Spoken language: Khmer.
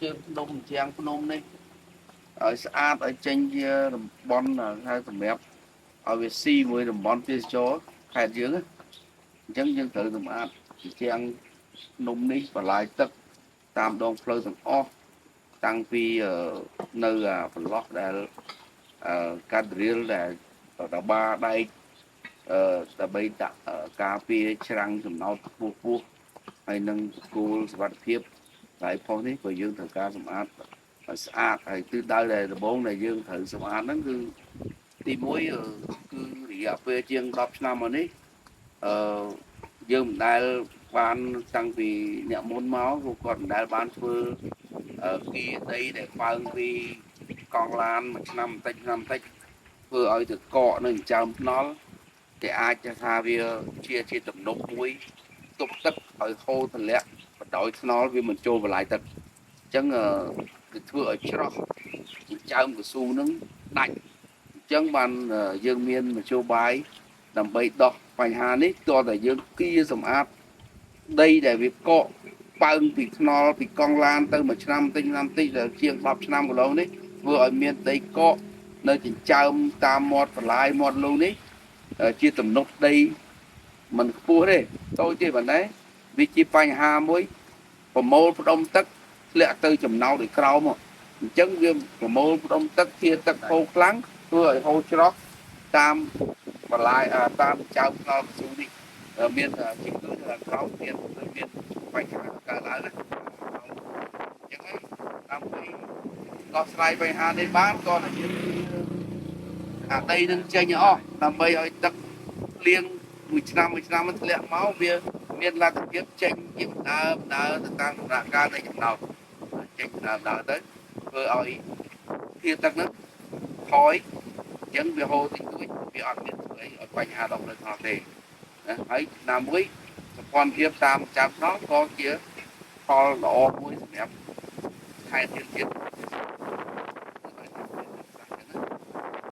ជើងភ្នំជាងភ្នំនេះឲ្យស្អាតឲ្យចេញជាតំបន់ហើយសម្រាប់ឲ្យវាស៊ីមួយតំបន់ទេសចរខេត្តយើងអញ្ចឹងយើងត្រូវសម្អាតជាងភ្នំនេះបន្លាយទឹកតាមដងផ្លូវទាំងអស់តាំងពីនៅបន្លោះដែលកាត់រៀលដែលតបាដែកដើម្បីដាក់ការពារច្រាំងចំណោទពោះហើយនឹងគោលសុវត្ថិភាពហើយផុសនេះក៏យើងត្រូវការសម្អាតឲ្យស្អាតហើយទិសដៅដែលដំបូងដែលយើងត្រូវសម្អាតហ្នឹងគឺទី1គឺរយៈពេលជាង10ឆ្នាំមកនេះអឺយើងមិនដែលបានតាំងពីអ្នកមុនមកគាត់មិនដែលបានធ្វើគីដីដែលបើងពីកង់ឡានមួយឆ្នាំបន្តិចធ្វើឲ្យទៅកកនៅចើមថ្នល់គេអាចថាវាជាទំនប់មួយទប់ទឹកឲ្យហូរទម្លាក់បណ្ដោយថ្នល់វាមិនចូលបន្លាយទឹកអញ្ចឹងគឺធ្វើឲ្យច្រោះចើមកស៊ូនឹងដាច់អញ្ចឹងបានយើងមានមធ្យោបាយដើម្បីដោះបញ្ហានេះតើតែយើងគៀសម្អាតដីដែលវាកកបើងពីថ្នល់ពីកង់ឡានទៅមួយឆ្នាំតិចដែលជាង10ឆ្នាំកន្លងនេះធ្វើឲ្យមានដីកកនៅចិញ្ចើមតាមមាត់បន្លាយមាត់លូនេះជាទំនប់ដីមិនខ្ពស់ទេតូចទេប៉ុន្តែវាជាបញ្ហាមួយប្រមូលផ្ដុំទឹកធ្លាក់ទៅចំណោទឲ្យក្រោមអញ្ចឹងវាប្រមូលផ្ដុំទឹកជាទឹកហូរខ្លាំងធ្វើឲ្យហូរច្រោះតាមបន្លាយតាមចៅថ្នល់ស៊ូនេះមានជំងឺថាក្រោមមានបញ្ហាកើតឡើងណាអញ្ចឹងហើយដើម្បីដោះស្រាយបញ្ហានេះបានក៏តែយើងអាដីនឹងចេញអស់ដើម្បីឲ្យទឹកលៀងមួយឆ្នាំมันធ្លាក់មកវាមានលទ្ធភាពចេញជាដើទៅតាមដំណាក់កាលនៃចំណោទចេញដើទៅធ្វើឲ្យធាតុទឹកហ្នឹងថយអញ្ចឹងវាហូរតិចតួចវាអត់មានស្អីឲ្យបញ្ហាដល់ផ្លូវថ្នល់ទេណាហើយណាមួយសម្ព័ន្ធភាពតាមចាំថ្នល់ក៏ជាផលល្អមួយសម្រាប់ខេត្តទៀត